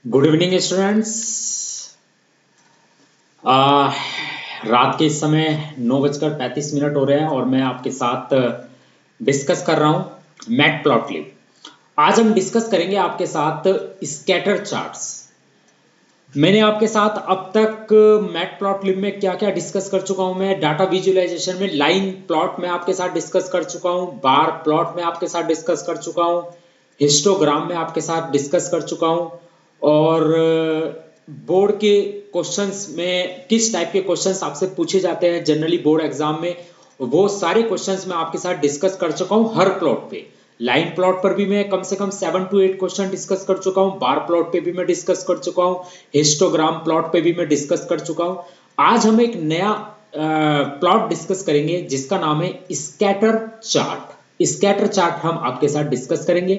Good evening students. रात के इस समय 9:35 हो रहे हैं और मैं आपके साथ डिस्कस कर रहा हूं मैटप्लॉटलिब। आज हम डिस्कस करेंगे आपके साथ स्कैटर चार्ट्स। मैंने आपके साथ अब तक मैटप्लॉटलिब में क्या क्या डिस्कस कर चुका हूं। मैं डाटा विजुअलाइजेशन में लाइन प्लॉट में आपके साथ डिस्कस कर चुका हूं, बार प्लॉट में आपके साथ डिस्कस कर चुका हूं, हिस्टोग्राम में आपके साथ डिस्कस कर चुका हूं और बोर्ड के क्वेश्चंस में किस टाइप के क्वेश्चंस आपसे पूछे जाते हैं जनरली बोर्ड एग्जाम में, वो सारे क्वेश्चंस मैं आपके साथ डिस्कस कर चुका हूं। हर प्लॉट पे, लाइन प्लॉट पर भी मैं कम से कम 7 to 8 क्वेश्चन डिस्कस कर चुका हूं, बार प्लॉट पे भी मैं डिस्कस कर चुका हूं, हिस्टोग्राम प्लॉट पे भी मैं डिस्कस कर चुका हूं। आज हम एक नया प्लॉट डिस्कस करेंगे जिसका नाम है स्कैटर चार्ट। स्कैटर चार्ट हम आपके साथ डिस्कस करेंगे।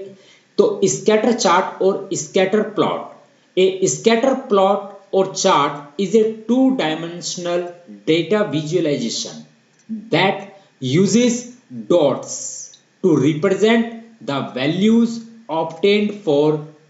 तो स्कैटर चार्ट और scatter plot, a scatter plot or chart is a two-dimensional data visualization that uses dots to represent the values obtained for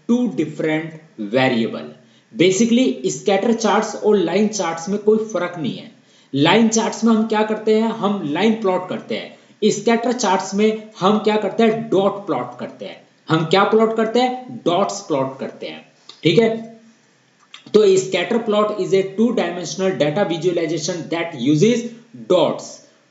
two different variable। Basically scatter charts और line charts में कोई फर्क नहीं है। Line charts में हम क्या करते हैं, हम लाइन प्लॉट करते हैं। स्कैटर चार्ट्स में हम क्या करते हैं, डॉट प्लॉट करते हैं। हम क्या प्लॉट करते हैं, डॉट्स प्लॉट करते हैं। ठीक है। तो scatter plot is a two dimensional data visualisation that uses dots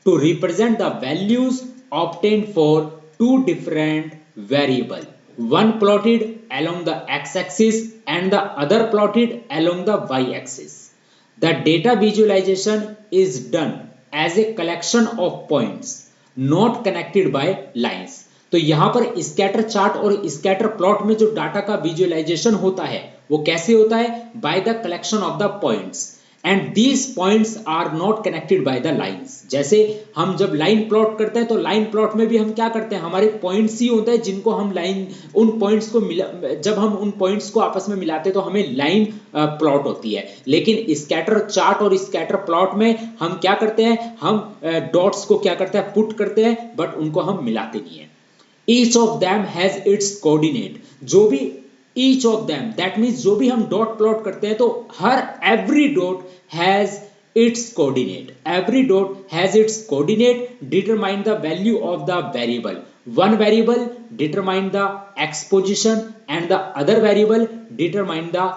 to represent the values obtained for two different variable, one plotted along the x-axis and the other plotted along the y-axis. The data visualization is done as a collection of points not connected by lines। तो यहां पर scatter chart और scatter plot में जो data का visualisation होता है वो कैसे होता है, by the collection of the points and these points are not connected by the lines. जैसे हम जब लाइन प्लॉट करते हैं तो लाइन प्लॉट में भी हम क्या करते हैं, हमारे पॉइंट्स ही होते हैं जिनको हम लाइन, उन पॉइंट्स को मिला, जब हम उन पॉइंट्स को आपस में मिलाते हैं तो हमें लाइन प्लॉट होती है। लेकिन स्कैटर चार्ट और स्कैटर प्लॉट में हम क्या करते हैं, हम डॉट्स को क्या करते हैं, पुट करते हैं, बट उनको हम मिलाते नहीं है। each of them has its coordinate। जो भी each of them that means जो भी हम डॉट प्लॉट करते हैं तो हर every dot has its coordinate, every dot has its coordinate determine the value of the variable, one variable determine the x position and the other variable determine the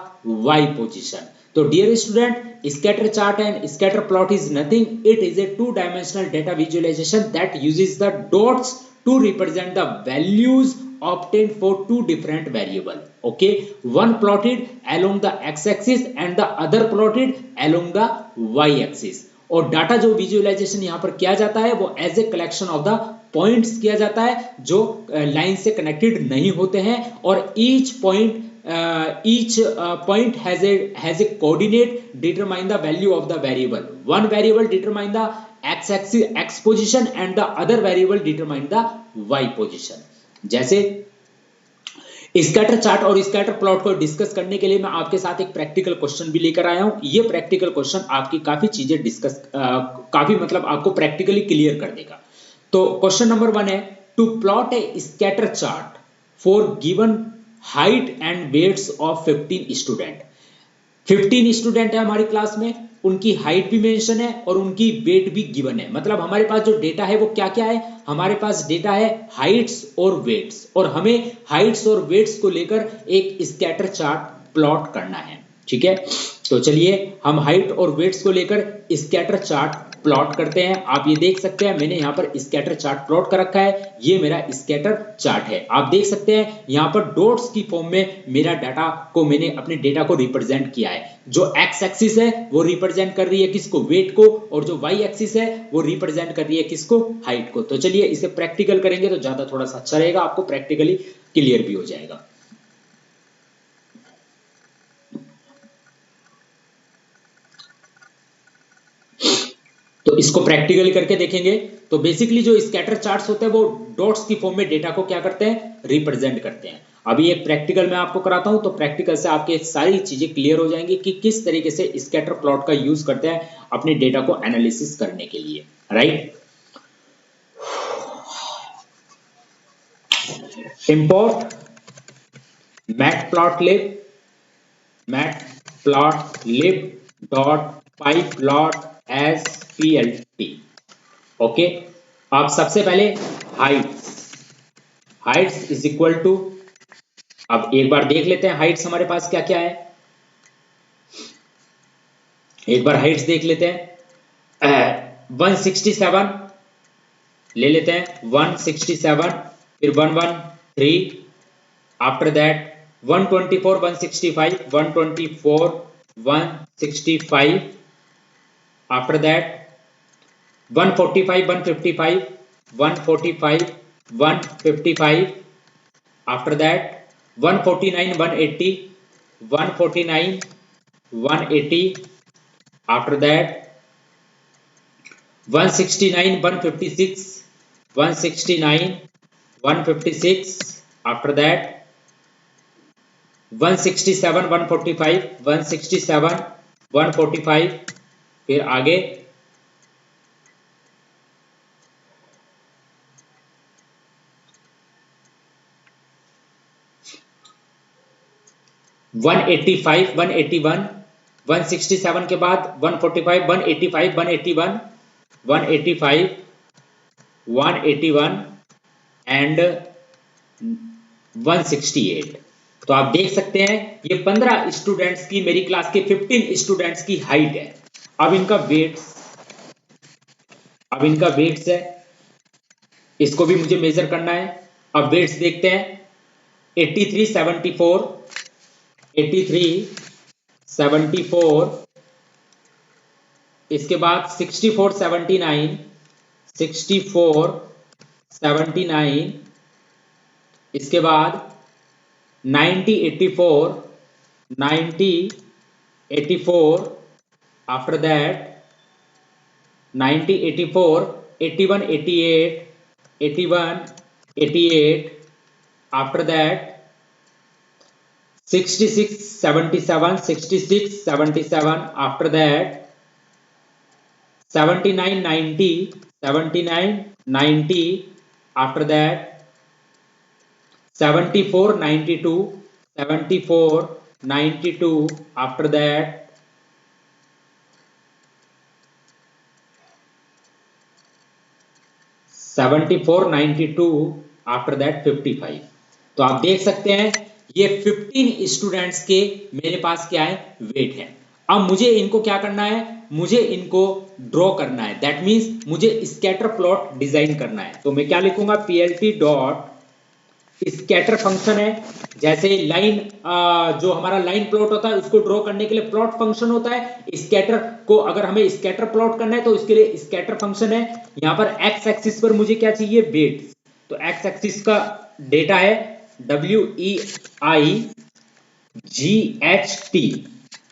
y position। तो dear student, scatter chart and scatter plot is nothing, it is a two dimensional data visualisation that uses the dots to represent the values obtained for two different variable, okay, one plotted along the x-axis and the other plotted along the y-axis। और data जो visualisation यहां पर किया जाता है वो as a collection of the points किया जाता है जो लाइन से कनेक्टेड नहीं होते हैं, और each point has a coordinate determine the value of the variable, one variable determine the x-axis x position and the other variable determine the y position। जैसे स्कैटर चार्ट और स्कैटर प्लॉट को discuss करने के लिए मैं आपके साथ एक प्रैक्टिकल क्वेश्चन भी लेकर आया हूं। ये प्रैक्टिकल क्वेश्चन आपकी काफी चीजें डिस्कस काफी मतलब आपको प्रैक्टिकली क्लियर कर देगा। तो क्वेश्चन नंबर 1 है, to plot a scatter chart for given height and weights of 15 student. 15 student है हमारी क्लास में, उनकी हाइट भी मेंशन है और उनकी वेट भी गिवन है। मतलब हमारे पास जो डेटा है वो क्या क्या है, हमारे पास डेटा है हाइट्स और वेट्स, और हमें हाइट्स और वेट्स को लेकर एक स्कैटर चार्ट प्लॉट करना है। ठीक है, तो चलिए हम हाइट और वेट्स को लेकर स्कैटर चार्ट प्लॉट करते हैं। आप ये देख सकते हैं मैंने यहाँ पर स्कैटर चार्ट प्लॉट कर रखा है, ये मेरा स्कैटर चार्ट है। आप देख सकते हैं यहाँ पर डॉट्स की फॉर्म में मेरा डाटा को, मैंने अपने डेटा को रिप्रेजेंट किया है। जो एक्स एक्सिस है वो रिप्रेजेंट कर रही है किसको, वेट को, और जो वाई एक्सिस है वो रिप्रेजेंट कर रही है किसको, हाइट को। तो चलिए इसे प्रैक्टिकल करेंगे तो ज्यादा थोड़ा सा अच्छा रहेगा, आपको प्रैक्टिकली क्लियर भी हो जाएगा। तो इसको प्रैक्टिकली करके देखेंगे। तो बेसिकली जो स्कैटर चार्ट्स होते हैं वो डॉट्स की फॉर्म में डेटा को क्या करते हैं, रिप्रेजेंट करते हैं। अभी एक प्रैक्टिकल मैं आपको कराता हूं, तो प्रैक्टिकल से आपके सारी चीजें क्लियर हो जाएंगी कि किस तरीके से स्कैटर प्लॉट का यूज करते हैं अपने डेटा को एनालिसिस करने के लिए, right. Import matplotlib matplotlib.pyplot as plt। Okay, अब सबसे पहले हाइट्स इज इक्वल टू, अब एक बार देख लेते हैं हाइट्स हमारे पास क्या क्या है। एक बार हाइट्स देख लेते हैं। 167 ले लेते हैं, 167, फिर 113, after that 124, 165, 124, 165, after that 145, 155, 145, 155, after that 149, 180, 149, 180, after that 169, 156, 169, 156, after that 167, 145, 167, 145, फिर आगे 185, 181, 167 के बाद 145, 185, 181, 185, 181 एंड 168। तो आप देख सकते हैं ये 15 स्टूडेंट्स की, मेरी क्लास के 15 स्टूडेंट्स की हाइट है। अब इनका वेट्स है, इसको भी मुझे मेजर करना है। अब वेट्स देखते हैं, 83, 74, 83, 74, इसके बाद 64, 79, 64, 79, इसके बाद 90, 84, 90, 84, after that 90, 84, 81, 88, 81, 88, after that 66, 77, 66, 77, after that 79, 90, 79, 90, after that 74, 92, 74, 92, after that 74, 92, after that 55। तो आप देख सकते हैं ये 15 स्टूडेंट्स के मेरे पास क्या है, वेट है। अब मुझे इनको क्या करना है, मुझे इनको ड्रॉ करना है, दैट मींस मुझे स्कैटर प्लॉट डिजाइन करना है। तो मैं क्या लिखूंगा, plt डॉट स्कैटर फंक्शन है। जैसे लाइन जो हमारा लाइन प्लॉट होता है उसको ड्रॉ करने के लिए प्लॉट फंक्शन होता है, स्कैटर को अगर हमें स्कैटर प्लॉट करना है तो इसके लिए स्कैटर फंक्शन है। यहां पर एक्स एक्सिस पर मुझे क्या चाहिए, वेट। तो एक्स एक्सिस का डेटा है WEIGHT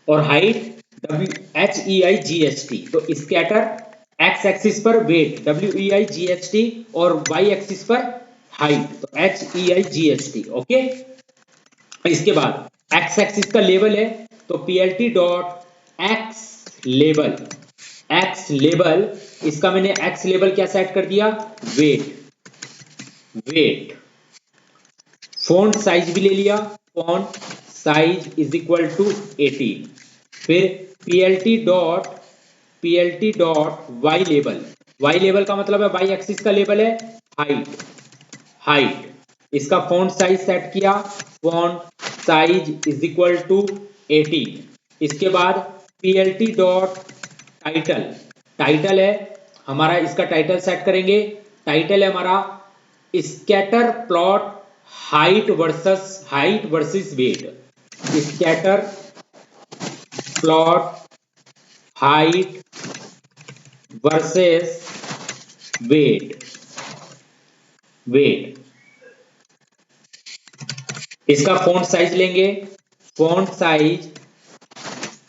और हाइट WHEIGHT। तो स्कैटर एक्स एक्सिस पर वेट WEIGHT और वाई एक्सिस पर हाइट तो HEIGHT। ओके, इसके बाद एक्स एक्सिस का लेवल है तो PLT डॉट एक्स लेवल, इसका मैंने एक्स लेवल क्या सेट कर दिया, वेट। फॉन्ट साइज भी ले लिया, font size is equal to 18। फिर PLT डॉट वाई लेवल का मतलब है वाई एक्सिस का लेवल है हाइट, इसका फॉन्ट साइज सेट किया, font size is equal to 18। इसके बाद PLT डॉट टाइटल है हमारा, इसका टाइटल सेट करेंगे। टाइटल है हमारा scatter plot height versus weight, scatter plot height versus weight. इसका फॉन्ट साइज लेंगे, font size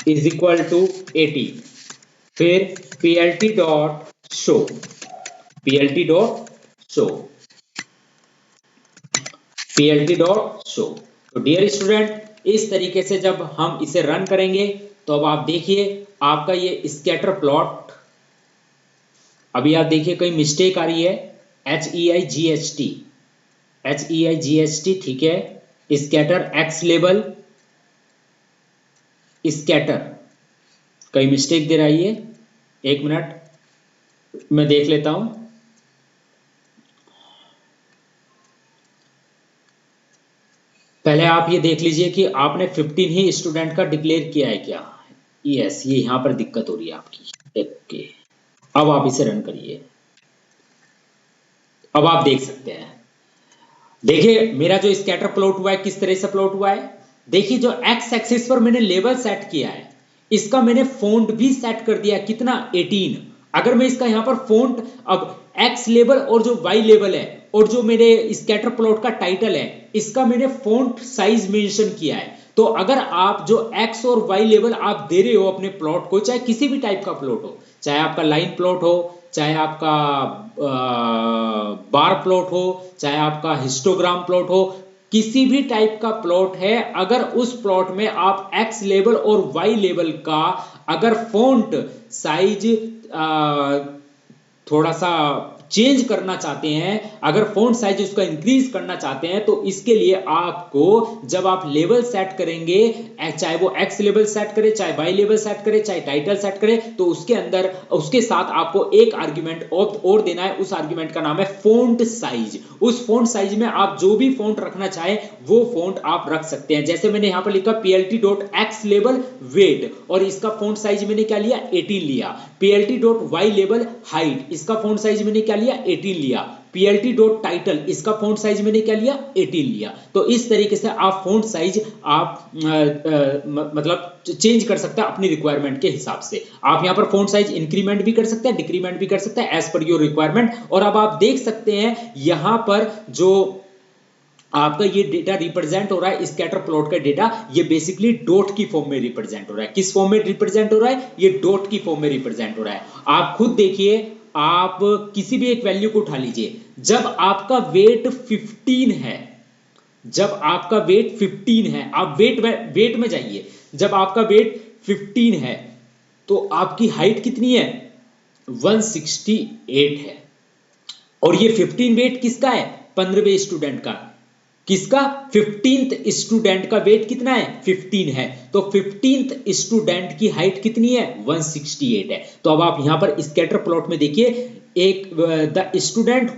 is equal to 80। फिर PLT डॉट शो तो डियर स्टूडेंट, इस तरीके से जब हम इसे रन करेंगे तो अब आप देखिए आपका ये स्कैटर प्लॉट, अभी आप देखिए कहीं मिस्टेक आ रही है, HEIGHT, ठीक है। स्कैटर एक्स लेवल स्कैटर कहीं मिस्टेक दे रहा है ये, एक मिनट मैं देख लेता हूं। पहले आप ये देख लीजिए कि आपने 15 ही स्टूडेंट का डिक्लेयर किया है क्या। यस, ये यहां पर दिक्कत हो रही है आपकी। ओके, अब आप इसे रन करिए। अब आप देख सकते हैं, देखिए मेरा जो स्कैटर प्लॉट हुआ है किस तरह से प्लॉट हुआ है। देखिए जो एक्स एक्सिस पर मैंने लेवल सेट किया है, इसका मैंने फॉन्ट भी सेट कर दिया कितना, 18। अगर मैं इसका यहां पर फॉन्ट, अब एक्स लेवल और जो वाई लेवल है और जो मेरे स्कैटर प्लॉट का टाइटल है, इसका मैंने फॉन्ट साइज मेंशन किया है। तो अगर आप जो एक्स और वाई लेवल आप दे रहे हो अपने प्लॉट को, चाहे किसी भी टाइप का प्लॉट हो, चाहे आपका लाइन प्लॉट हो, चाहे आपका बार प्लॉट हो, चाहे आपका हिस्टोग्राम प्लॉट हो, किसी भी टाइप का प्लॉट है, अगर उस प्लॉट में आप एक्स लेवल और वाई लेवल का अगर फॉन्ट साइज थोड़ा सा चेंज करना चाहते हैं, अगर फॉन्ट साइज उसका इंक्रीज करना चाहते हैं, तो इसके लिए आपको जब आप लेवल सेट करेंगे, चाहे वो एक्स लेवल सेट करे, चाहे वाई लेवल सेट करे, चाहे टाइटल सेट करे, तो उसके अंदर उसके साथ आपको एक आर्ग्यूमेंट और देना है। उस आर्ग्यूमेंट का नाम है फॉन्ट साइज। उस फॉन्ट साइज में आप जो भी फॉन्ट रखना चाहे वो फॉन्ट आप रख सकते हैं। जैसे मैंने यहां पर लिखा plt.x लेवल वेट, और इसका फॉन्ट साइज मैंने क्या लिया, 18 लिया। plt.y लेवल हाइट, इसका फॉन्ट साइज मैंने क्या लिया, 18 लिया। plt.title, इसका फॉन्ट साइज मैंने क्या लिया, 18 लिया। तो इस तरीके से आप फॉन्ट साइज आप मतलब चेंज कर सकते हैं अपनी रिक्वायरमेंट के हिसाब से। आप यहां पर फॉन्ट साइज इंक्रीमेंट भी कर सकते हैं, डिक्रीमेंट भी कर सकते हैं एज पर योर रिक्वायरमेंट। और अब आप देख सकते हैं यहां पर जो आपका ये डेटा रिप्रेजेंट हो रहा है, स्कैटर प्लॉट का डेटा, ये बेसिकली डॉट की फॉर्म में रिप्रेजेंट हो रहा है। किस फॉर्म में रिप्रेजेंट हो रहा है, ये डॉट की फॉर्म में रिप्रेजेंट हो रहा है। आप खुद देखिए, आप किसी भी एक वैल्यू को उठा लीजिए, जब आपका वेट 15 है, जब आपका वेट 15 है, आप वेट में जाइए, जब आपका वेट 15 है तो आपकी हाइट कितनी है, 168 है। और ये 15 वेट किसका है, 15वें स्टूडेंट का। किसका, 15th स्टूडेंट का वेट कितना है, 15 है। तो 15th स्टूडेंट की हाइट कितनी है, 168 है। तो अब आप यहां पर स्कैटर प्लॉट में देखिए, एक the student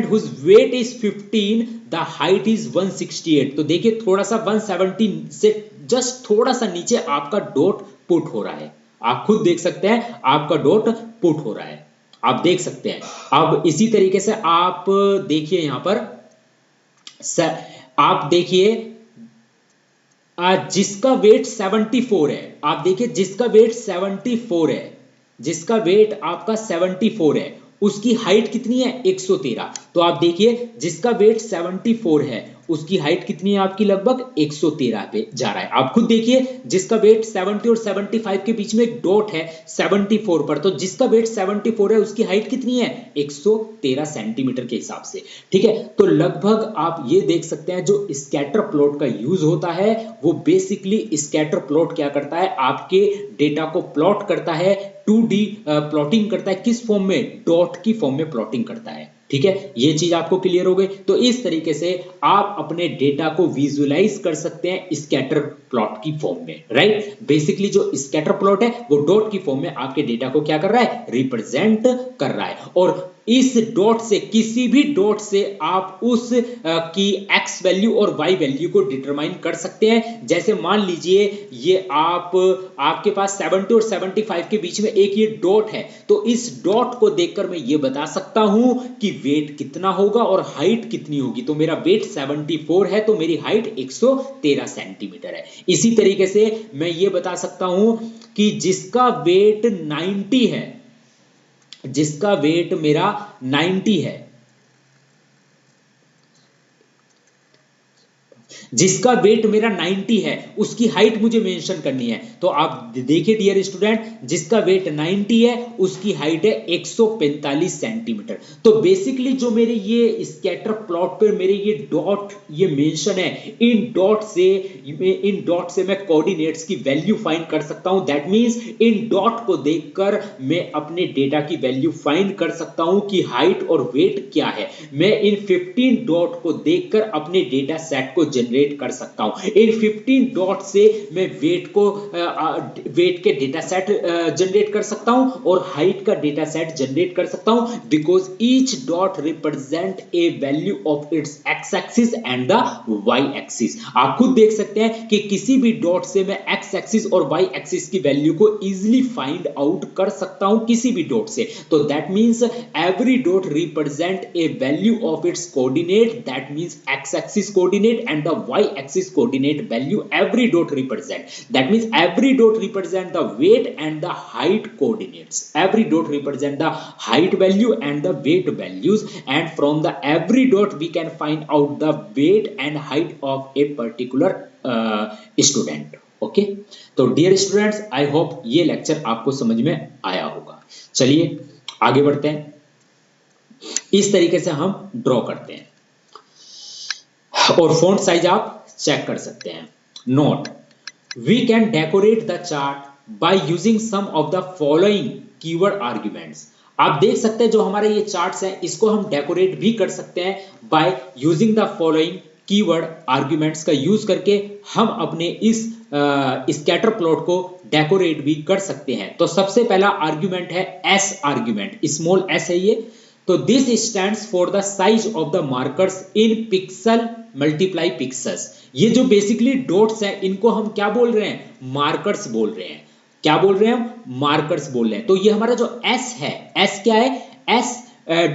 whose weight is 15, the height is 168। तो देखिए थोड़ा सा 170 से जस्ट थोड़ा सा नीचे आपका डॉट पुट हो रहा है। आप खुद देख सकते हैं आपका डॉट पुट हो रहा है, आप देख सकते हैं। अब इसी तरीके से आप देखिए यहां पर, आप देखिए जिसका वेट 74 है, आप देखिए जिसका वेट 74 है, जिसका वेट आपका 74 है, उसकी हाइट कितनी है, 113। तो आप देखिए जिसका वेट 74 है उसकी हाइट कितनी है आपकी, लगभग 113 पे जा रहा है। आप खुद देखिए जिसका वेट 70 और 75 के बीच में एक डॉट है 74 पर, तो जिसका वेट 74 है उसकी हाइट कितनी है, 113 सेंटीमीटर के हिसाब से। ठीक है, तो लगभग आप ये देख सकते हैं जो स्कैटर प्लॉट का यूज होता है, वो बेसिकली स्कैटर प्लॉट क्या करता है, आपके डेटा को प्लॉट करता है, 2D प्लॉटिंग करता है। किस फॉर्म में, डॉट की फॉर्म में प्लॉटिंग करता है। ठीक है, ये चीज आपको क्लियर हो गई। तो इस तरीके से आप अपने डेटा को विजुअलाइज कर सकते हैं स्कैटर प्लॉट की फॉर्म में, राइट। बेसिकली जो स्कैटर प्लॉट है वो डॉट की फॉर्म में आपके डेटा को क्या कर रहा है, रिप्रेजेंट कर रहा है। और इस डॉट से, किसी भी डॉट से आप उस की एक्स वैल्यू और वाई वैल्यू को डिटरमाइन कर सकते हैं। जैसे मान लीजिए ये आपके पास 70 और 75 के बीच में एक ये डॉट है, तो इस डॉट को देखकर मैं ये बता सकता हूं कि वेट कितना होगा और हाइट कितनी होगी। तो मेरा वेट 74 है तो मेरी हाइट 113 सेंटीमीटर है। इसी तरीके से मैं ये बता सकता हूं कि जिसका वेट 90 है, जिसका वेट मेरा 90 है, जिसका वेट मेरा 90 है उसकी हाइट मुझे मेंशन करनी है। तो आप देखिए डियर स्टूडेंट, जिसका वेट 90 है उसकी हाइट है 145 सेंटीमीटर। तो बेसिकली जो मेरे ये स्कैटर प्लॉट पर मेरे ये डॉट ये मेंशन है, इन डॉट से मैं कोऑर्डिनेट्स की वैल्यू फाइंड कर सकता हूं। दैट मींस इन डॉट को देखकर मैं अपने डेटा की वैल्यू फाइंड कर सकता हूं कि हाइट और वेट क्या है। मैं इन 15 डॉट को देखकर अपने डेटा सेट को जनरेट कर सकता हूं। इन 15 डॉट से मैं वेट के डेटा सेट जनरेट कर सकता हूं और हाइट का डेटा सेट जनरेट कर सकता हूं, because each dot represent a value of its X axis and the Y axis. आप खुद देख सकते हैं कि किसी भी डॉट से मैं एक्स एक्सिस और वाई एक्सिस की वैल्यू को इजीली फाइंड आउट कर सकता हूं किसी भी डॉट से। तो that means every dot represent a value of its coordinate, that means X axis coordinate and the Y axis coordinate value every dot represent, that means every dot represent the weight and the height coordinates, every dot represent the height value and the weight values, and from the every dot we can find out the weight and height of a particular student. Okay, तो dear students, I hope ये lecture आपको समझ में आया होगा। चलिए आगे बढ़ते हैं। इस तरीके से हम ड्रॉ करते हैं और फॉन्ट साइज आप चेक कर सकते हैं। Note, we can decorate the chart by using some of the following keyword arguments। आप देख सकते हैं जो हमारे ये चार्ट्स हैं इसको हम डेकोरेट भी कर सकते हैं by using the following keyword arguments का यूज करके हम अपने इस स्कैटर प्लॉट को डेकोरेट भी कर सकते हैं। तो सबसे पहला आर्ग्यूमेंट है एस आर्ग्यूमेंट, स्मॉल एस है ये। तो this stands for the size of the markers in pixel multiply pixels. ये जो बेसिकली डॉट्स हैं इनको हम क्या बोल रहे हैं? मार्कर्स बोल रहे हैं। क्या बोल रहे हैं हम? मार्कर्स बोल रहे हैं। तो ये हमारा जो एस है, एस क्या है? S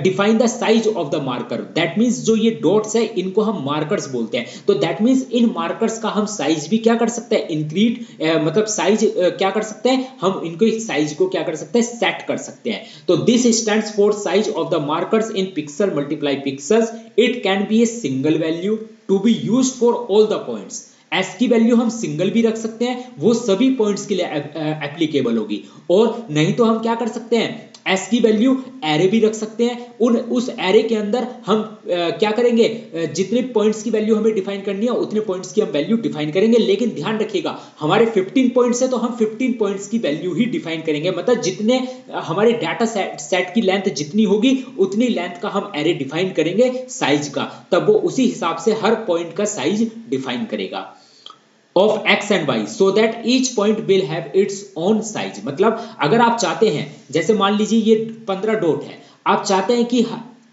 define the size of the marker, that means जो ये डॉट्स है इनको हम मार्कर्स बोलते हैं। तो दैट मींस इन मार्कर्स का हम साइज भी क्या कर सकते हैं? इंक्रीज मतलब साइज क्या कर सकते हैं? हम इनको साइज को क्या कर सकते हैं? सेट कर सकते हैं। तो this stands for size of the markers in pixel multiply pixels. It can be a single value to be used for all the points. S की वैल्यू हम सिंगल भी रख सकते हैं, वो सभी पॉइंट्स के लिए एप्लीकेबल होगी। और नहीं तो हम क्या कर सकते हैं? एस की वैल्यू एरे भी रख सकते हैं। उस एरे के अंदर हम क्या करेंगे? जितने पॉइंट्स की वैल्यू हमें डिफाइन करनी है उतने पॉइंट्स की हम वैल्यू डिफाइन करेंगे। लेकिन ध्यान रखिएगा, हमारे 15 पॉइंट्स है तो हम 15 पॉइंट्स की वैल्यू ही डिफाइन करेंगे। मतलब जितने हमारे डाटा सेट की लेंथ जितनी होगी उतनी लेंथ का हम एरे डिफाइन करेंगे साइज का, तब वो उसी हिसाब से हर पॉइंट का साइज डिफाइन करेगा of x and y so that each point will have its own size। मतलब अगर आप चाहते हैं, जैसे मान लीजिए ये 15 डॉट है, आप चाहते हैं कि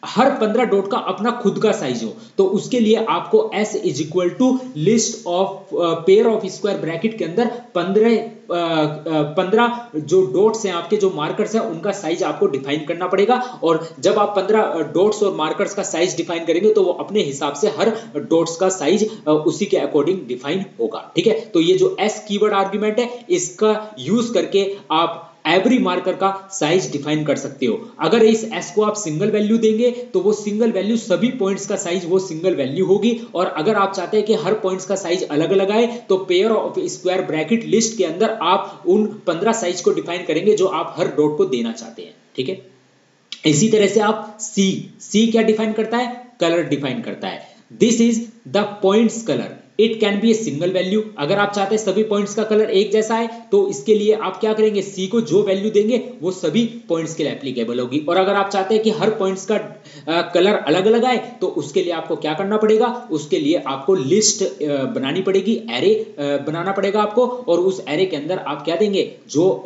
हर 15 डॉट का अपना खुद का साइज हो, तो उसके लिए आपको s is equal to list of pair of square bracket के अंदर 15 जो डॉट्स हैं आपके, जो मार्कर्स हैं, उनका साइज आपको डिफाइन करना पड़ेगा। और जब आप 15 डॉट्स और मार्कर्स का साइज डिफाइन करेंगे तो वो अपने हिसाब से हर डॉट्स का साइज उसी के अकॉर्डिंग डिफाइन होगा। ठीक है, तो ये जो एस कीवर्ड आर्गुमेंट है इसका यूज करके आप एवरी मार्कर का साइज डिफाइन कर सकते हो। अगर इस एस को आप सिंगल वैल्यू देंगे तो वो सिंगल वैल्यू सभी पॉइंट्स का साइज वो सिंगल वैल्यू होगी। और अगर आप चाहते हैं कि हर पॉइंट्स का साइज अलग अलग आए तो pair of square bracket list के अंदर आप उन 15 साइज को डिफाइन करेंगे जो आप हर डॉट को देना चाहते हैं। ठीक है, इसी तरह से आप सी क्या डिफाइन करता है? कलर डिफाइन करता है। This is the points colour, it can be a single value. अगर आप चाहते हैं सभी पॉइंट्स का कलर एक जैसा है तो इसके लिए आप क्या करेंगे? सी को जो वैल्यू देंगे वो सभी पॉइंट्स के लिए एप्लीकेबल होगी। और अगर आप चाहते हैं कि हर पॉइंट्स का कलर अलग अलग आए तो उसके लिए आपको क्या करना पड़ेगा? उसके लिए आपको लिस्ट बनानी पड़ेगी, एरे बनाना पड़ेगा आपको। और उस एरे के अंदर आप क्या देंगे? जो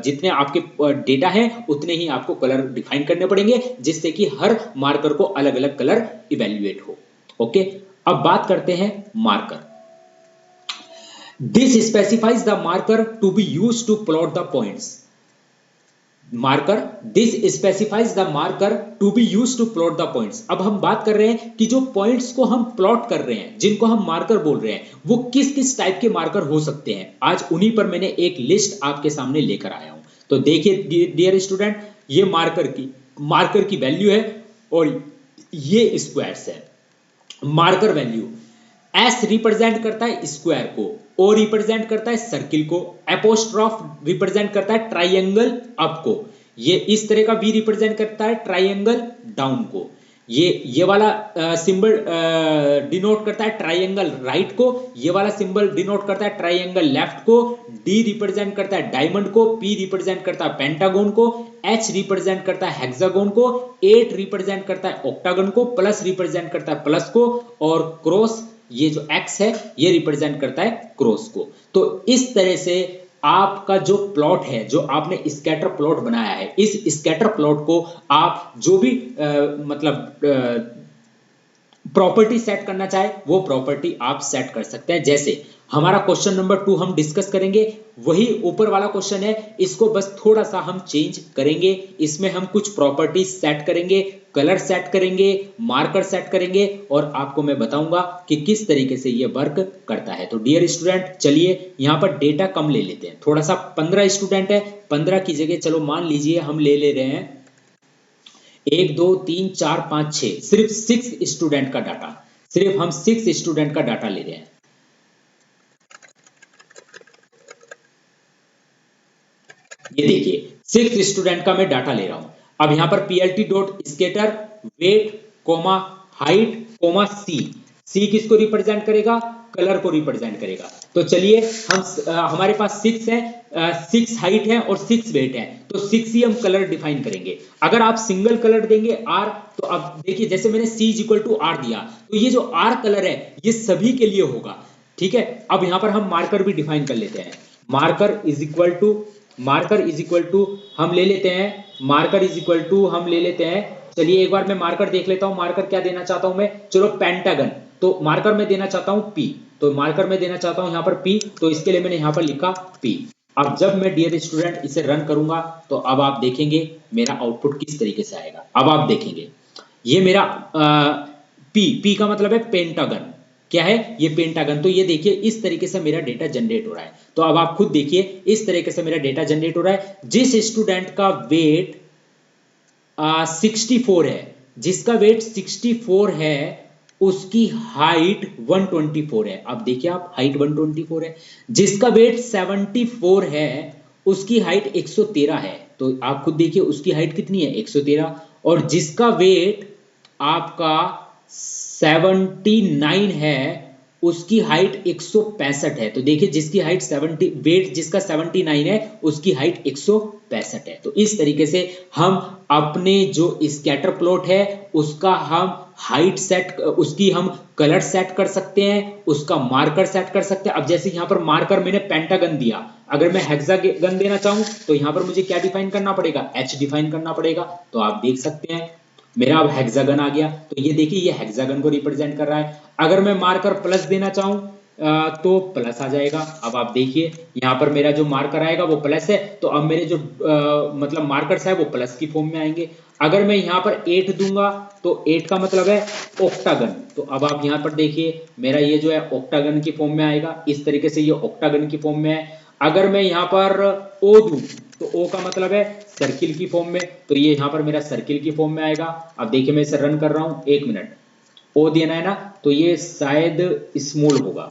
जितने आपके डेटा है उतने ही आपको कलर डिफाइन करने पड़ेंगे, जिससे कि हर मार्कर को अलग अलग कलर इवेल्युएट हो। ओके, अब बात करते हैं marker. This specifies the marker to be used to plot the points. Marker, this specifies the marker to be used to plot the points. अब हम बात कर रहे हैं कि जो पॉइंट्स को हम प्लॉट कर रहे हैं, जिनको हम मार्कर बोल रहे हैं, वो किस किस टाइप के मार्कर हो सकते हैं। आज उन्हीं पर मैंने एक लिस्ट आपके सामने लेकर आया हूं। तो देखिए डियर स्टूडेंट, ये मार्कर की वैल्यू है और ये स्क्वायर्स है। मार्कर वैल्यू एस रिप्रेजेंट करता है स्क्वायर को, ओ रिप्रेजेंट करता है सर्किल को, एपोस्ट्रॉफ रिप्रेजेंट करता है ट्राइंगल अप को, ये इस तरह का बी रिप्रेजेंट करता है ट्राइंगल डाउन को, ये वाला सिंबल डिनोट करता है ट्राइंगल राइट को, ये वाला सिंबल डिनोट करता है ट्राइंगल लेफ्ट को, डी रिप्रेजेंट करता है डायमंड को, पी रिप्रेजेंट करता है पेंटागन को, एच रिप्रेजेंट करता है हेक्सागन को, 8 रिप्रेजेंट करता है ऑक्टागन को, प्लस रिप्रेजेंट करता है प्लस को, और क्रॉस ये जो x है ये रिप्रेजेंट करता है क्रॉस को। तो इस तरह से आपका जो प्लॉट है, जो आपने स्कैटर प्लॉट बनाया है, इस स्कैटर प्लॉट को आप जो भी मतलब प्रॉपर्टी सेट करना चाहे वो प्रॉपर्टी आप सेट कर सकते हैं। जैसे हमारा क्वेश्चन नंबर 2 हम डिस्कस करेंगे, वही ऊपर वाला क्वेश्चन है, इसको बस थोड़ा सा हम चेंज करेंगे। इसमें हम कुछ प्रॉपर्टी सेट करेंगे, कलर सेट करेंगे, मार्कर सेट करेंगे, और आपको मैं बताऊंगा कि किस तरीके से ये वर्क करता है। तो डियर स्टूडेंट, चलिए यहाँ पर डेटा कम ले लेते हैं, थोड़ा सा 15 स्टूडेंट है, 15 की जगह चलो मान लीजिए हम ले रहे हैं 1 2 3 4 5 6, सिर्फ 6 स्टूडेंट का डाटा, सिर्फ हम 6 स्टूडेंट का डाटा ले रहे हैं। ये देखिए 6 स्टूडेंट का मैं डाटा ले रहा हूं। अब यहां पर plt dot scatter weight comma height comma C, C किसको रिप्रेजेंट करेगा, कलर को रिप्रेजेंट करेगा। तो चलिए हम हमारे पास 6 है, 6 हाइट है और 6 वेट है, तो 6 ही हम कलर डिफाइन करेंगे। अगर आप सिंगल कलर देंगे आर, तो अब देखिए जैसे मैंने सी इज इक्वल टू आर दिया, तो ये जो आर कलर है ये सभी के लिए होगा, ठीक है। अब यहां पर हम मार्कर भी डिफाइन कर लेते हैं। Marker is equal to, marker is equal to हम ले लेते हैं, मार्कर इज इक्वल टू हम ले लेते हैं, चलिए एक बार मैं मार्कर देख लेता हूं, मार्कर क्या देना चाहता हूं मैं, चलो पेंटागन, तो मार्कर में देना चाहता हूं पी, तो मार्कर में देना चाहता हूं यहां पर पी, तो इसके लिए मैंने यहां पर लिखा पी। अब जब मैं डियर स्टूडेंट इसे रन करूंगा तो अब आप देखेंगे मेरा आउटपुट किस तरीके से आएगा। अब आप देखेंगे ये मेरा पी, पी का मतलब है पेंटागन, क्या है ये पेंटागन। तो ये देखिए इस तरीके से मेरा डेटा जनरेट हो रहा है। तो अब आप खुद देखिए इस तरीके से मेरा डेटा जनरेट हो रहा है। जिस स्टूडेंट का वेट 64 है, जिसका वेट 64 है, उसकी हाइट 124 है। अब देखिए आप हाइट 124 है, जिसका वेट 74 है उसकी हाइट 113 है, तो आप खुद देखिए उसकी हाइट कितनी है 113, और जिसका वेट आपका 79 है उसकी हाइट 165 है। तो देखिए जिसकी हाइट 70, वेट जिसका 79 है उसकी हाइट 165 है। तो इस तरीके से हम अपने जो स्कैटर प्लॉट है उसका हम हाइट सेट, उसकी हम कलर सेट कर सकते हैं, उसका मार्कर सेट कर सकते हैं। अब जैसे यहाँ पर मार्कर मैंने पेंटागन दिया, अगर मैं हेक्सागन देना चाहूं तो यहाँ पर मुझे क्या डिफाइन करना पड़ेगा, एच डिफाइन करना पड़ेगा। तो आप देख सकते हैं मेरा अब हेक्सागन आ गया, तो ये देखिए ये हेक्सागन को रिप्रेजेंट कर रहा है। अगर मैं मार्कर प्लस देना चाहूं तो प्लस आ जाएगा। अब आप देखिए यहाँ पर मेरा जो मार्कर आएगा वो प्लस है, तो अब मेरे जो मतलब मार्कर्स है वो प्लस की फॉर्म में आएंगे। अगर मैं यहाँ पर 8 दूंगा तो 8 का मतलब है ऑक्टागन, तो अब आप यहाँ पर देखिए मेरा ये जो है ऑक्टागन की फॉर्म में आएगा, इस तरीके से ये ऑक्टागन की फॉर्म में है। अगर मैं यहाँ पर ओ दूं तो ओ का मतलब है सर्किल की फॉर्म में, तो ये यहाँ पर मेरा सर्किल की फॉर्म में आएगा। अब देखिए मैं इसे रन कर रहा हूँ, 1 मिनट, ओ देना है ना, तो ये शायद स्मॉल होगा,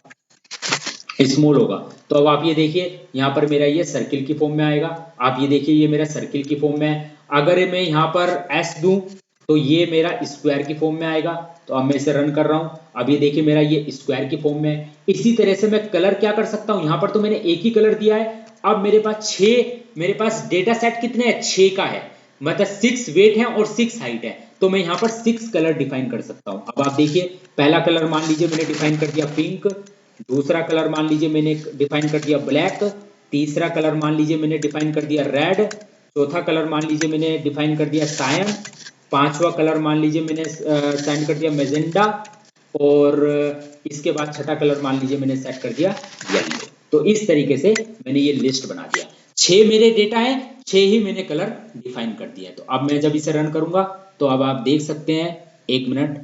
स्मॉल होगा। तो अब आप ये देखिए यहाँ पर मेरा ये सर्किल की फॉर्म में आएगा, आप ये देखिए ये मेरा सर्किल की फॉर्म में है। अगर मैं यहाँ पर एस दूं तो ये मेरा स्क्वायर की फॉर्म में आएगा। तो अब मैं इसे रन कर रहा हूँ, अब ये देखिए मेरा ये स्क्वायर की फॉर्म में है। इसी तरह से मैं कलर क्या कर सकता हूँ, यहाँ पर तो मैंने एक ही कलर दिया है, अब मेरे पास 6, मेरे पास डेटा सेट कितने हैं 6 का है, मतलब 6 वेट है और 6 हाइट है, तो मैं यहाँ पर 6 कलर डिफाइन कर सकता हूँ। अब आप देखिए पहला कलर मान लीजिए मैंने डिफाइन कर दिया पिंक, दूसरा कलर मान लीजिए मैंने डिफाइन कर दिया ब्लैक, तीसरा कलर मान लीजिए मैंने डिफाइन कर दिया रेड, चौथा कलर मान लीजिए मैंने डिफाइन कर दिया सायन, पांचवा कलर मान लीजिए मैंने सेंड कर दिया मेजेंडा, और इसके बाद छठा कलर मान लीजिए मैंने सेट कर दिया येलो। तो इस तरीके से मैंने ये लिस्ट बना दिया, 6 मेरे डेटा है, 6 ही मैंने कलर डिफाइन कर दिया है। तो अब मैं जब इसे रन करूंगा तो अब आप देख सकते हैं, 1 मिनट,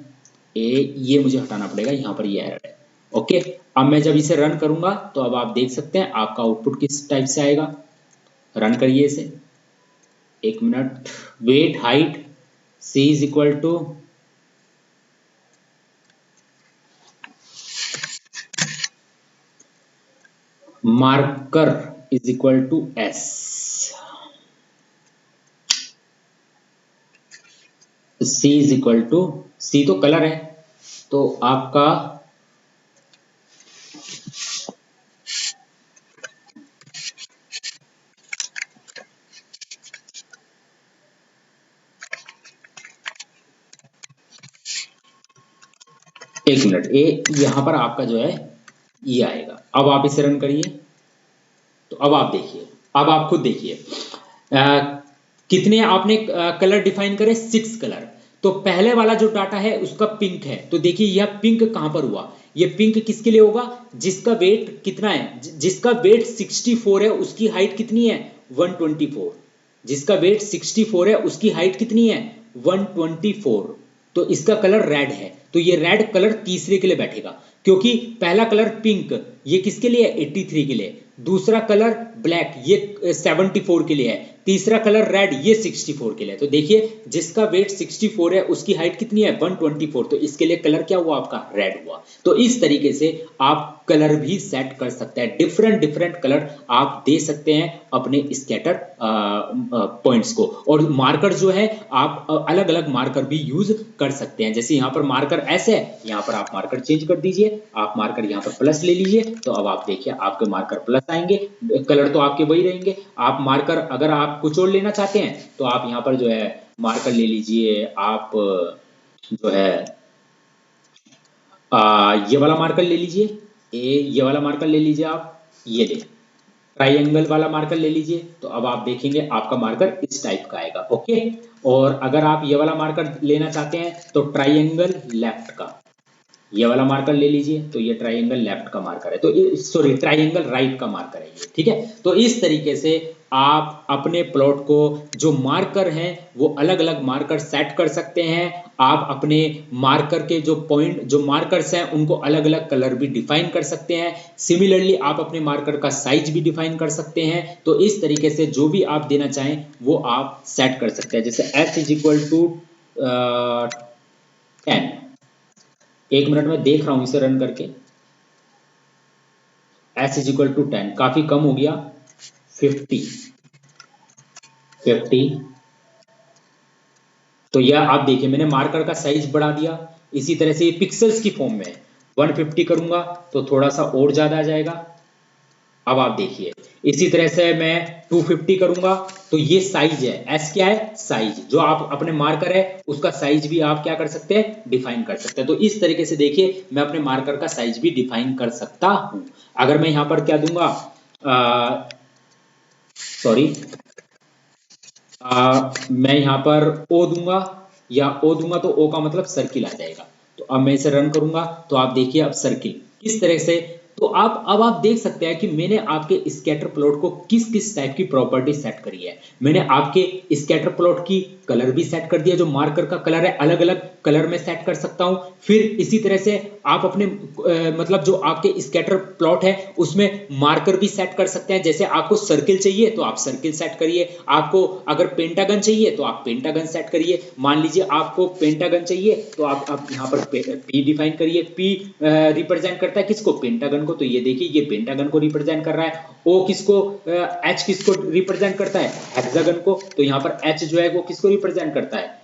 ये मुझे हटाना पड़ेगा, यहाँ पर ये एरर है। ओके, अब मैं जब इसे रन करूंगा तो अब आप देख सकते हैं आपका आउटपुट किस टाइप से आएगा। रन करिए इसे, 1 minute, weight height C is equal to marker is equal to S, C is equal to, C तो कलर है, तो आपका 1 मिनट, ए यहाँ पर आपका जो है ये आएगा। अब आप इसे रन करिए तो अब आप देखिए, अब आप खुद देखिए कितने आपने कलर डिफाइन करे, 6 कलर। तो पहले वाला जो डाटा है उसका पिंक है, तो देखिए यह पिंक कहां पर हुआ, ये पिंक किसके लिए होगा, जिसका वेट कितना है, जिसका वेट 64 है उसकी हाइट कितनी है 124, जिसका वेट 64 है उसकी हाइट कितनी है 124, तो इसका कलर रेड है, तो ये रेड कलर तीसरे के लिए बैठेगा, क्योंकि पहला कलर पिंक ये किसके लिए है 83 के लिए, दूसरा कलर ब्लैक ये 74 के लिए है, तीसरा कलर रेड ये 64 के लिए। तो देखिए जिसका वेट 64 है उसकी हाइट कितनी है 124, तो इसके लिए कलर क्या हुआ आपका रेड हुआ। तो इस तरीके से आप कलर भी सेट कर सकते हैं, डिफरेंट डिफरेंट कलर आप दे सकते हैं अपने स्कैटर पॉइंट्स को। और मार्कर जो है आप अलग अलग मार्कर भी यूज कर सकते हैं, जैसे यहाँ पर मार्कर ऐसे है, यहाँ पर आप मार्कर चेंज कर दीजिए, आप मार्कर यहाँ पर प्लस ले लीजिए, तो अब आप देखिए आपके मार्कर प्लस आएंगे, कलर तो आपके वही रहेंगे। आप मार्कर अगर आप कुछ और लेना चाहते हैं तो आप यहाँ पर जो है मार्कर ले लीजिए, आप जो है ये वाला मार्कर ले लीजिए, ये वाला मार्कर ले लीजिए, आप ये ले ट्राइंगल वाला मार्कर ले लीजिए, तो अब आप देखेंगे आपका मार्कर इस टाइप का आएगा। ओके, और अगर आप ये वाला मार्कर लेना चाहते हैं तो ट्राइंगल लेफ्ट का, ये वाला मार्कर ले लीजिए, तो ये ट्राइंगल लेफ्ट का मार्कर है, तो सॉरी ट्राइंगल राइट का मार्कर है ये, ठीक है। तो इस तरीके से आप अपने प्लॉट को जो मार्कर हैं वो अलग अलग मार्कर सेट कर सकते हैं। आप अपने मार्कर के जो पॉइंट जो मार्कर्स हैं उनको अलग अलग कलर भी डिफाइन कर सकते हैं। सिमिलरली आप अपने मार्कर का साइज भी डिफाइन कर सकते हैं। तो इस तरीके से जो भी आप देना चाहें वो आप सेट कर सकते हैं। जैसे h = 10, 1 मिनट में देख रहा हूं इसे रन करके, h = 10, काफी कम हो गया 50, तो यह आप देखिए मैंने मार्कर का साइज बढ़ा दिया। इसी तरह से ये पिक्सल्स की फॉर्म में 150 करूंगा तो थोड़ा सा और ज्यादा आ जाएगा। अब आप देखिए इसी तरह से मैं 250 करूंगा तो ये साइज है, एस क्या है साइज, जो आप अपने मार्कर है उसका साइज भी आप क्या कर सकते हैं डिफाइन कर सकते हैं। तो इस तरीके से देखिए मैं अपने मार्कर का साइज भी डिफाइन कर सकता हूं। अगर मैं यहां पर क्या दूंगा, सॉरी मैं यहाँ पर ओ दूंगा, या ओ दूंगा तो ओ का मतलब सर्किल आ जाएगा। तो अब मैं इसे रन करूंगा तो आप देखिए अब सर्किल किस तरह से, तो अब आप देख सकते हैं कि मैंने आपके स्कैटर प्लॉट को किस किस टाइप की प्रॉपर्टी सेट करी है। मैंने आपके स्कैटर प्लॉट की कलर भी सेट कर दिया, जो मार्कर का कलर है अलग अलग कलर में सेट कर सकता हूं। फिर इसी तरह से आप अपने मतलब जो आपके स्कैटर प्लॉट है उसमें मार्कर भी सेट कर सकते हैं। जैसे आपको सर्किल चाहिए तो आप सर्किल सेट करिए, आपको अगर पेंटागन चाहिए तो आप पेंटागन सेट करिए। मान लीजिए आपको पेंटागन चाहिए तो आप यहाँ पर पी डिफाइन करिए। पी रिप्रेजेंट करता है किसको, पेंटागन को, तो ये देखिए ये पेंटागन को रिप्रेजेंट कर रहा है। ओ किसको, एच किसको रिप्रेजेंट करता है, हेक्सागन को, तो यहाँ पर एच जो है वो किसको रिप्रेजेंट करता है,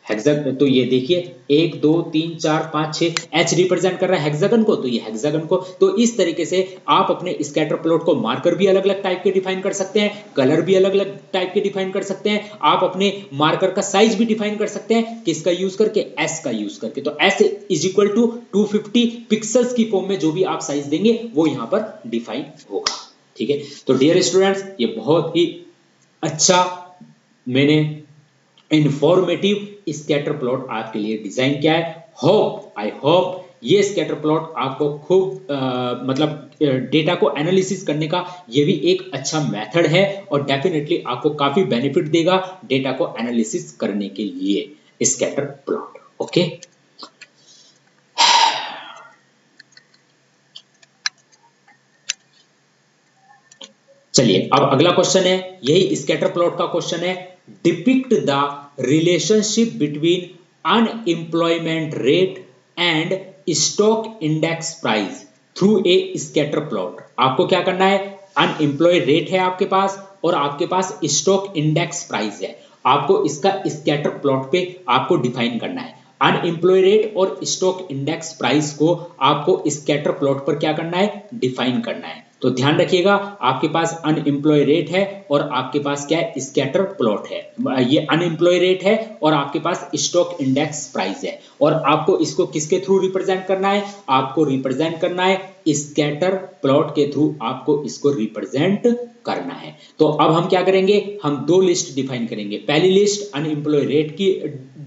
हेक्सागन। तो ये देखिए 1 2 3 4 5 6 एच रिप्रेजेंट कर रहा है हेक्सागन को, तो ये हेक्सागन को। तो इस तरीके से आप अपने स्कैटर प्लॉट को मार्कर भी अलग अलग टाइप के डिफाइन कर सकते हैं, कलर भी अलग अलग टाइप के डिफाइन कर सकते हैं। आप अपने मार्कर का साइज भी डिफाइन कर सकते हैं, किसका यूज करके, एस का यूज करके। तो एस = 250 पिक्सल्स की फॉर्म में जो भी आप साइज देंगे वो यहाँ पर डिफाइन होगा। ठीक है, तो डियर स्टूडेंट्स ये बहुत ही अच्छा मैंने इंफॉर्मेटिव स्कैटर प्लॉट आपके लिए डिजाइन किया है। आई होप ये स्कैटर प्लॉट आपको खूब मतलब डेटा को एनालिसिस करने का ये भी एक अच्छा मेथड है और डेफिनेटली आपको काफी बेनिफिट देगा डेटा को एनालिसिस करने के लिए स्कैटर प्लॉट। ओके, चलिए अब अगला क्वेश्चन है, यही स्कैटर प्लॉट का क्वेश्चन है। Depict the relationship between unemployment rate and stock index price through a scatter plot. आपको क्या करना है, अनएम्प्लॉय रेट है आपके पास और आपके पास स्टॉक इंडेक्स प्राइस है। आपको इसका स्कैटर प्लॉट पे आपको डिफाइन करना है। अनएम्प्लॉय रेट और स्टॉक इंडेक्स प्राइस को आपको स्कैटर प्लॉट पर क्या करना है, डिफाइन करना है। तो ध्यान रखिएगा आपके पास अनएम्प्लॉय रेट है और आपके पास क्या है, स्कैटर प्लॉट है। ये अनएम्प्लॉय रेट है और आपके पास स्टॉक इंडेक्स प्राइस है। और आपको इसको किसके थ्रू रिप्रेजेंट करना है, आपको रिप्रेजेंट करना है स्कैटर प्लॉट के थ्रू, आपको इसको रिप्रेजेंट करना है। तो अब हम क्या करेंगे, हम दो लिस्ट डिफाइन करेंगे। पहली लिस्ट अनएम्प्लॉय रेट की,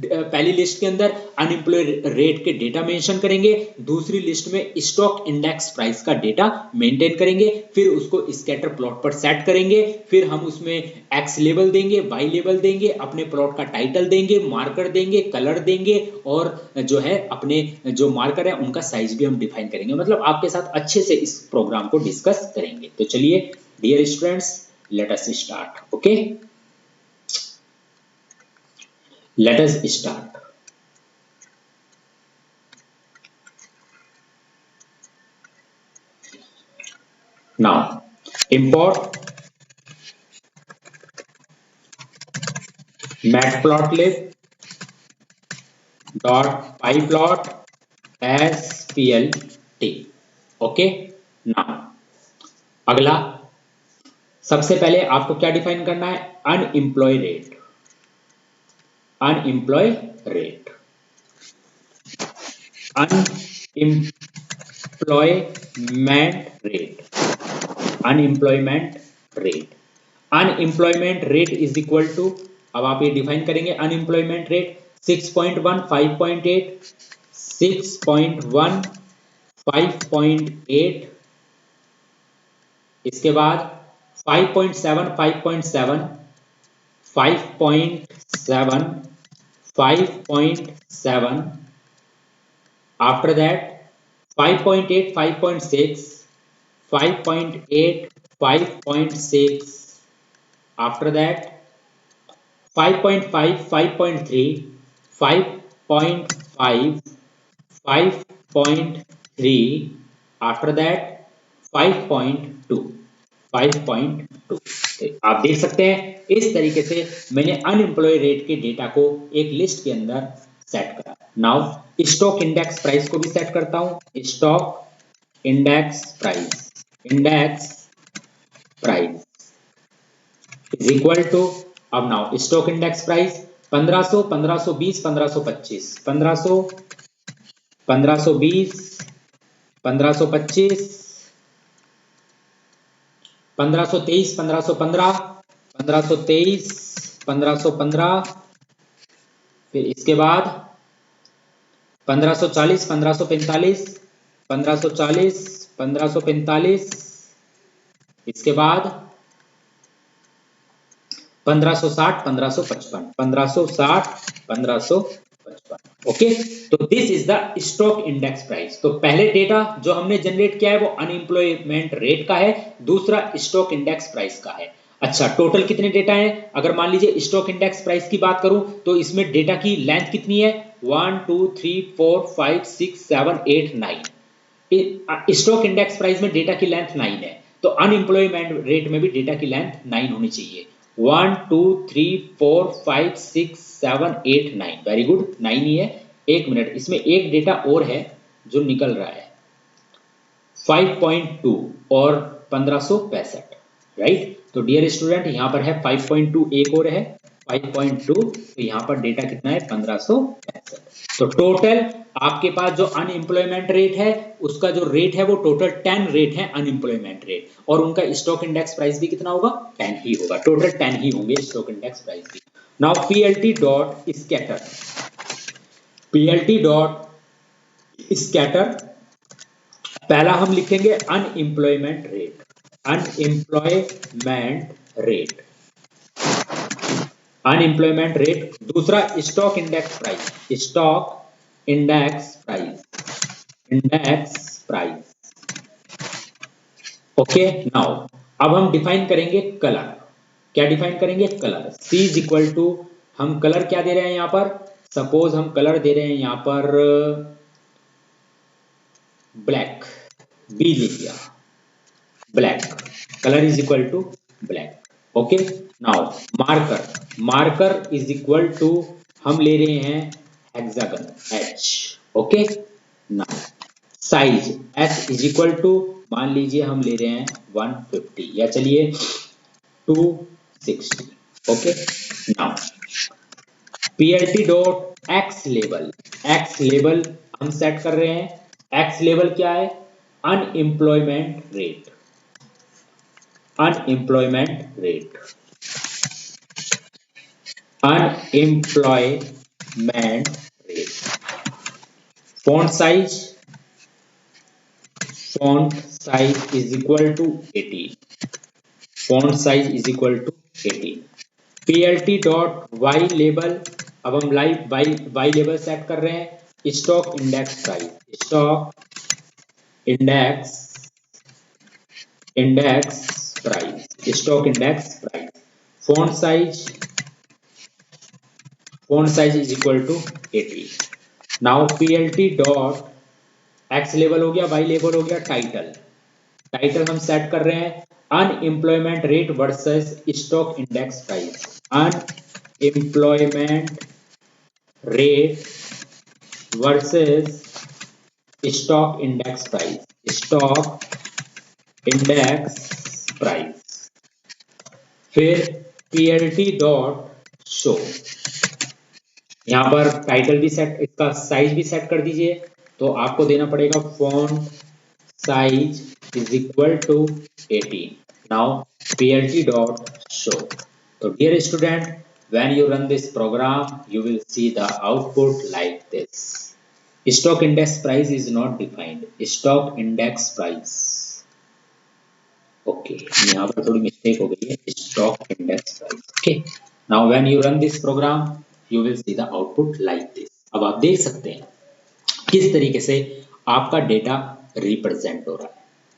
पहली लिस्ट के अंदर अनएम्प्लॉय रेट के डेटा मेंशन करेंगे, दूसरी लिस्ट में स्टॉक इंडेक्स प्राइस का डेटा मेंटेन करेंगे, फिर उसको स्कैटर प्लॉट पर सेट करेंगे, फिर हम उसमें एक्स लेबल देंगे, वाई लेबल देंगे, अपने प्लॉट का टाइटल देंगे, मार्कर देंगे, कलर देंगे, और जो है अपने जो मार्कर है उनका साइज भी हम डिफाइन करेंगे। मतलब आपके साथ अच्छे से इस प्रोग्राम को डिस्कस करेंगे। तो चलिए dear students, let us start. Okay, let us start. Now import matplotlib dot pyplot as plt। Okay, now अगला, सबसे पहले आपको क्या डिफाइन करना है, unemploy rate. Unemploy rate, unemployment rate, unemployment rate. Unemployment rate is equal to, अब आप ये डिफाइन करेंगे अनएम्प्लॉयमेंट रेट 6.1, 5.8, 6.1, 5.8, इसके बाद 5.7, 5.7, 5.7, 5.7, after that 5.8, 5.6, 5.8, 5.6, after that 5.5, 5.3, 5.5, 5.3, after that 5.2, 5.2। आप देख सकते हैं इस तरीके से मैंने अनएम्प्लॉय रेट के डेटा को एक लिस्ट के अंदर सेट करा। नाउ स्टॉक इंडेक्स प्राइस को भी सेट करता हूं। Stock index price, index price is equal to, अब नाउ स्टॉक इंडेक्स प्राइस 1500, 1520, 1525, 1500, 1520, 1525, 1523, 1515, 1523, 1515, फिर इसके बाद 1540, 1545, 1540, 1545, इसके बाद 1560, 1555, 1560, 1555। ओके, तो this is the stock index price. तो पहले डेटा जो हमने जनरेट किया है वो अनएम्प्लॉयमेंट रेट का है, दूसरा स्टॉक इंडेक्स प्राइस का है। अच्छा, टोटल कितने डेटा हैं? अगर मान लीजिए स्टॉक इंडेक्स प्राइस की बात करूं तो इसमें डेटा की लेंथ कितनी है? 1 2 3 4 5 6 7 8 9। स्टॉक इंडेक्स प्राइस में डेटा की लेंथ 9 है, तो अनएम्प्लॉयमेंट रेट में भी डेटा की लेंथ 9 होनी चाहिए। 1 2 3 4 5 6 7 8 9, वेरी गुड, 9 ही है। एक मिनट, इसमें एक डेटा और है जो निकल रहा है, 5.2 और 1565, राइट। तो डियर स्टूडेंट यहाँ पर है 5.2, एक और है 5.2, तो यहाँ पर डेटा कितना है? 1565। तो टोटल आपके पास जो अनएम्प्लॉयमेंट रेट है उसका जो रेट है वो टोटल 10 रेट है अनएम्प्लॉयमेंट रेट, और उनका स्टॉक इंडेक्स प्राइस भी कितना होगा? 10 ही होगा, टोटल 10 ही होंगे स्टॉक इंडेक्स प्राइस भी। Now PLT dot scatter, PLT dot scatter, पहला हम लिखेंगे unemployment rate, unemployment rate, unemployment rate. दूसरा stock index price, stock index price, index price. Okay, now अब हम डिफाइन करेंगे कलर। क्या डिफाइन करेंगे? Colour. C is equal to, हम कलर क्या दे रहे हैं यहाँ पर? सपोज हम कलर दे रहे हैं यहाँ पर ब्लैक, B लिख दिया, black, colour is equal to black. Okay, now marker, marker is equal to, हम ले रहे हैं hexagon, H। Okay, now size S is equal to, मान लीजिए हम ले रहे हैं 150 या चलिए 260। Okay, now PLT dot X level, x level हम सेट कर रहे हैं। एक्स लेवल क्या है? Unemployment rate, unemployment rate, unemployment rate. Font size, font size is equal to 18, font size is equal to 18। plt dot Y level, अब हम live Y level set कर रहे हैं। Stock index price, stock index, index price, stock index price. Font size, font size is equal to 18। Now plt dot X level हो गया, Y level हो गया, title, title हम सेट कर रहे हैं unemployment rate versus stock index price, unemployment rate versus stock index price, stock index price. फिर plt dot show, यहां पर टाइटल भी सेट, इसका साइज भी सेट कर दीजिए। तो आपको देना पड़ेगा font size is equal to 18। Now plt dot show। So dear student, when you run this program, you will see the output like this। Stock index price is not defined, stock index price। Okay, यहाँ पर थोड़ी mistake हो गई है, stock index price। Okay, now when you run this program, you will see the output like this। अब आप देख सकते हैं किस तरीके से आपका डेटा रिप्रेजेंट हो रहा है,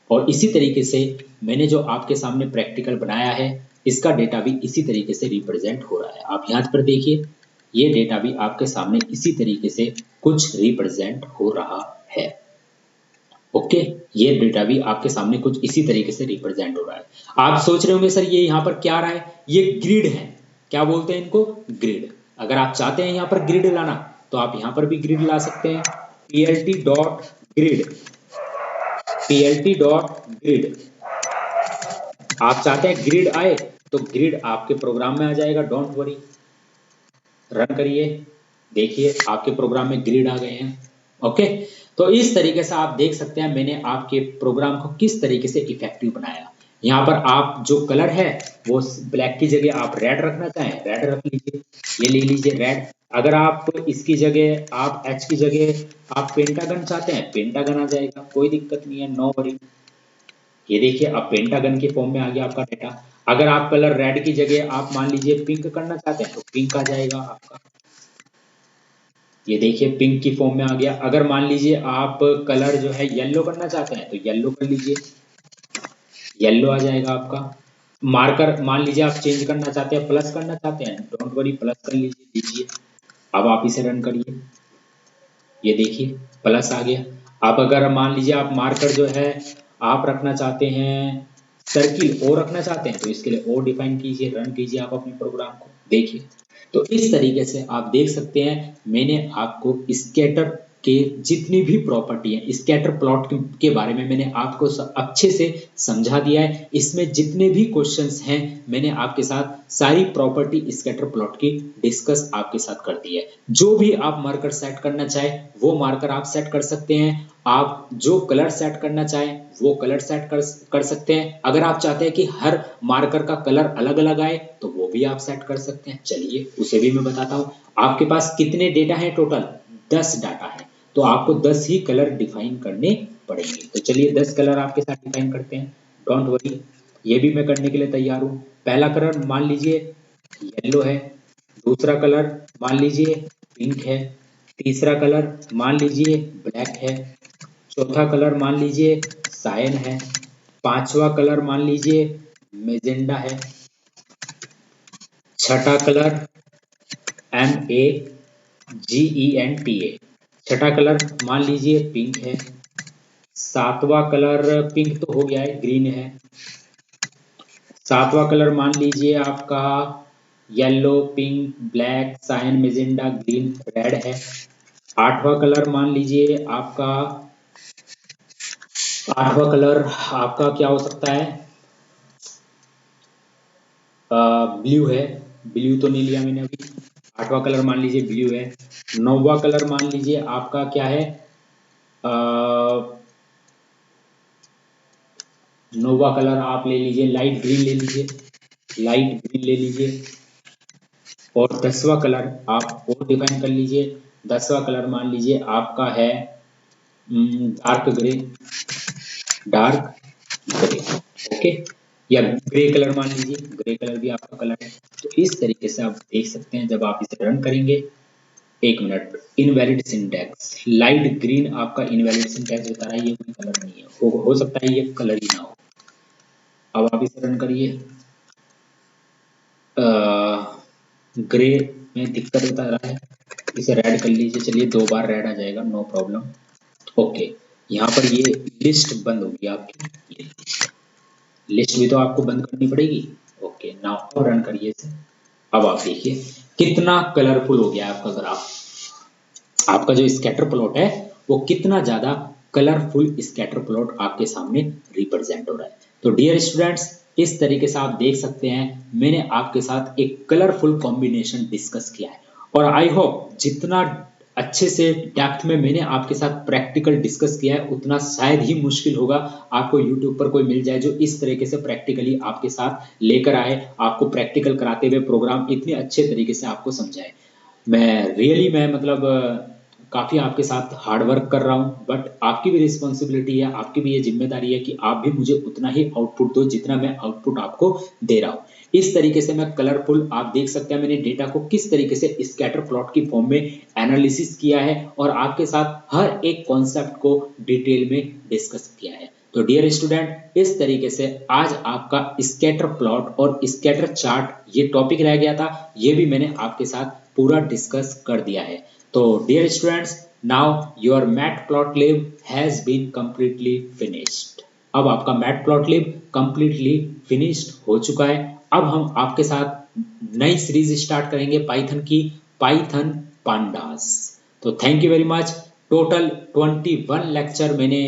और इसी तरीके से मैंने जो आपके सामने प्रैक्टिकल बनाया है, इसका डेटा भी इसी तरीके से रिप्रेजेंट हो रहा है। आप यहाँ पर देखिए, ये डेटा भी आपके सामने इसी तरीके से कुछ रिप्रेजेंट हो रहा है। ओके, ये डेटा भी आपके सामने कुछ इसी तरीके से रिप्रेजेंट हो रहा है। आप सोच रहे होंगे सर ये यहाँ पर क्या आ रहा है? ये ग्रिड है, क्या बोलते हैं इनको? ग्रिड। अगर आप चाहते हैं यहाँ पर ग्रिड लाना, तो आप यहाँ पर भी ग्रिड ला सकते हैं। plt dot grid, plt dot grid, आप चाहते हैं ग्रिड आए तो ग्रिड आपके प्रोग्राम में आ जाएगा, डोंट वरी। रन करिए, देखिए आपके प्रोग्राम में ग्रिड आ गए हैं। ओके, तो इस तरीके से आप देख सकते हैं मैंने आपके प्रोग्राम को किस तरीके से इफेक्टिव बनाया। यहाँ पर आप जो कलर है वो ब्लैक की जगह आप रेड रखना चाहें, रेड रख लीजिए, ये ले लीजिए रेड। अगर आप इसकी जगह, आप एच की जगह आप पेंटागन चाहते हैं, पेंटागन आ जाएगा, कोई दिक्कत नहीं है, नो वरी। ये देखिए अब पेंटागन के फॉर्म में आ गया आपका डेटा। अगर आप कलर रेड की जगह आप मान लीजिए पिंक करना चाहते हैं तो पिंक आ जाएगा आपका, ये देखिए पिंक की फॉर्म में आ गया। अगर मान लीजिए आप कलर जो है येलो करना चाहते हैं तो येलो कर लीजिए, येलो आ जाएगा आपका। मार्कर मान लीजिए आप चेंज करना चाहते हैं, प्लस करना चाहते हैं, डोंट वरी प्लस कर लीजिए, दीजिए। अब आप इसे रन करिए, ये देखिए प्लस आ गया। आप अगर मान लीजिए आप मार्कर जो है आप रखना चाहते हैं सर्किल, ओ रखना चाहते हैं तो इसके लिए ओ डिफाइन कीजिए, रन कीजिए आप अपने प्रोग्राम को, देखिए। तो इस तरीके से आप देख सकते हैं मैंने आपको स्कैटर के जितनी भी प्रॉपर्टी है, स्कैटर प्लॉट के बारे में मैंने आपको अच्छे से समझा दिया है। इसमें जितने भी क्वेश्चंस हैं मैंने आपके साथ सारी प्रॉपर्टी स्कैटर प्लॉट की डिस्कस आपके साथ कर दी है। जो भी आप मार्कर सेट करना चाहे वो मार्कर आप सेट कर सकते हैं, आप जो कलर सेट करना चाहें वो कलर सेट कर सकते हैं। अगर आप चाहते हैं कि हर मार्कर का कलर अलग अलग आए तो वो भी आप सेट कर सकते हैं। चलिए उसे भी मैं बताता हूँ। आपके पास कितने डेटा है? टोटल 10 डाटा है, तो आपको 10 ही कलर डिफाइन करने पड़ेंगे। तो चलिए 10 कलर आपके साथ डिफाइन करते हैं, डोंट वरी, ये भी मैं करने के लिए तैयार हूँ। पहला कलर मान लीजिए येलो है, दूसरा कलर मान लीजिए पिंक है, तीसरा कलर मान लीजिए ब्लैक है, चौथा कलर मान लीजिए सायन है, पांचवा कलर मान लीजिए मेजेंडा है, छठा कलर MEGENTA, छठा कलर मान लीजिए पिंक है, सातवां कलर पिंक तो हो गया है, ग्रीन है, सातवां कलर मान लीजिए आपका yellow, pink, black, cyan, magenta, green, red है, आठवां कलर मान लीजिए आपका, आठवां कलर आपका क्या हो सकता है? ब्लू है, ब्लू तो नहीं लिया मैंने अभी। 8वां कलर मान लीजिए ब्लू है। 9वां कलर मान लीजिए आपका क्या है, 9वां कलर आप ले लीजिए लाइट ग्रीन ले लीजिए, लाइट ग्रीन ले लीजिए। और 10वां कलर आप और डिफाइन कर लीजिए, 10वां कलर मान लीजिए आपका है dark grey, dark grey, okay, या ग्रे कलर मान लीजिए, ग्रे कलर भी आपका कलर है। तो इस तरीके से आप देख सकते हैं जब आप इसे रन करेंगे। एक minute, invalid syntax, light green आपका इनवैलिड सिंटैक्स बता रहा है, ये कोई कलर नहीं है, हो सकता है ये कलर ही ना हो। अब आप इसे रन करिए, ग्रे में दिक्कत बता रहा है, इसे रेड कर लीजिए, चलिए 2 बार रेड आ जाएगा, नो प्रॉब्लम। ओके, यहाँ पर ये लिस्ट बंद होगी आपकी, ये लिस्ट भी तो आपको बंद करनी पड़ेगी। ओके, नाउ रन करिए इसे। अब आप देखिए कितना कलरफुल हो गया आपका ग्राफ, आपका जो स्कैटर प्लॉट है वो कितना ज्यादा कलरफुल स्कैटर प्लॉट आपके सामने रिप्रेजेंट हो रहा है। तो डियर स्टूडेंट्स, इस तरीके से आप देख सकते हैं मैंने आपके साथ एक कलरफुल कॉम्बिनेशन डिस्कस किया है। और आई होप जितना अच्छे से डेप्थ में मैंने आपके साथ प्रैक्टिकल डिस्कस किया है उतना शायद ही मुश्किल होगा आपको यूट्यूब पर कोई मिल जाए जो इस तरीके से प्रैक्टिकली आपके साथ लेकर आए, आपको प्रैक्टिकल कराते हुए प्रोग्राम इतने अच्छे तरीके से आपको समझाए। मैं मतलब काफ़ी आपके साथ हार्ड वर्क कर रहा हूँ, बट आपकी भी रिस्पॉन्सिबिलिटी है, आपकी भी ये जिम्मेदारी है कि आप भी मुझे उतना ही आउटपुट दो जितना मैं आउटपुट आपको दे रहा हूँ। इस तरीके से मैं कलरफुल, आप देख सकते हैं मैंने डेटा को किस तरीके से स्कैटर प्लॉट की फॉर्म में एनालिसिस किया है और आपके साथ हर एक कॉन्सेप्ट को डिटेल में डिस्कस किया है। तो डियर स्टूडेंट, इस तरीके से आज आपका स्कैटर प्लॉट और स्कैटर चार्ट ये टॉपिक रह गया था, ये भी मैंने आपके साथ पूरा डिस्कस कर दिया है। तो dear students, now your matplotlib has been completely finished. अब आपका मैटप्लॉटलिब कंप्लीटली फिनिश्ड हो चुका है। अब हम आपके साथ नई सीरीज स्टार्ट करेंगे पाइथन की, पाइथन पांडास। तो thank you very much. Total 21 lecture मैंने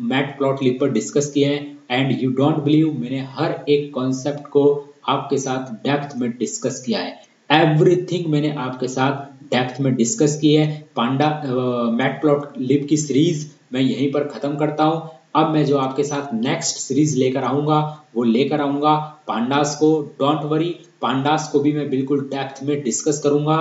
मैटप्लॉटलिब पर डिस्कस किए हैं एंड यू डोंट बिलीव मैंने हर एक कॉन्सेप्ट को आपके साथ डेप्थ में डिस्कस किया है। एवरीथिंग मैंने आपके साथ डेप्थ में डिस्कस की है। मैटप्लॉटलिब की सीरीज मैं यहीं पर खत्म करता हूं। अब मैं जो आपके साथ नेक्स्ट सीरीज लेकर आऊंगा वो लेकर आऊंगा पांडास को। डोंट वरी, पांडास को भी मैं बिल्कुल डेप्थ में डिस्कस करूंगा,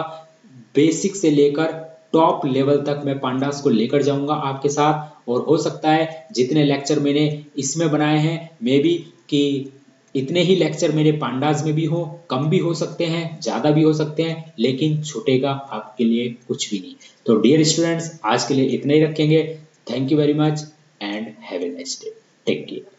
बेसिक से लेकर टॉप लेवल तक मैं पांडास को लेकर जाऊंगा आपके साथ। और हो सकता है जितने लेक्चर मैंने इसमें बनाए हैं मे बी कि इतने ही लेक्चर मेरे पांडास में भी हो, कम भी हो सकते हैं, ज्यादा भी हो सकते हैं, लेकिन छूटेगा आपके लिए कुछ भी नहीं। तो डियर स्टूडेंट्स, आज के लिए इतना ही रखेंगे। Thank you very much and have a nice day. Take care.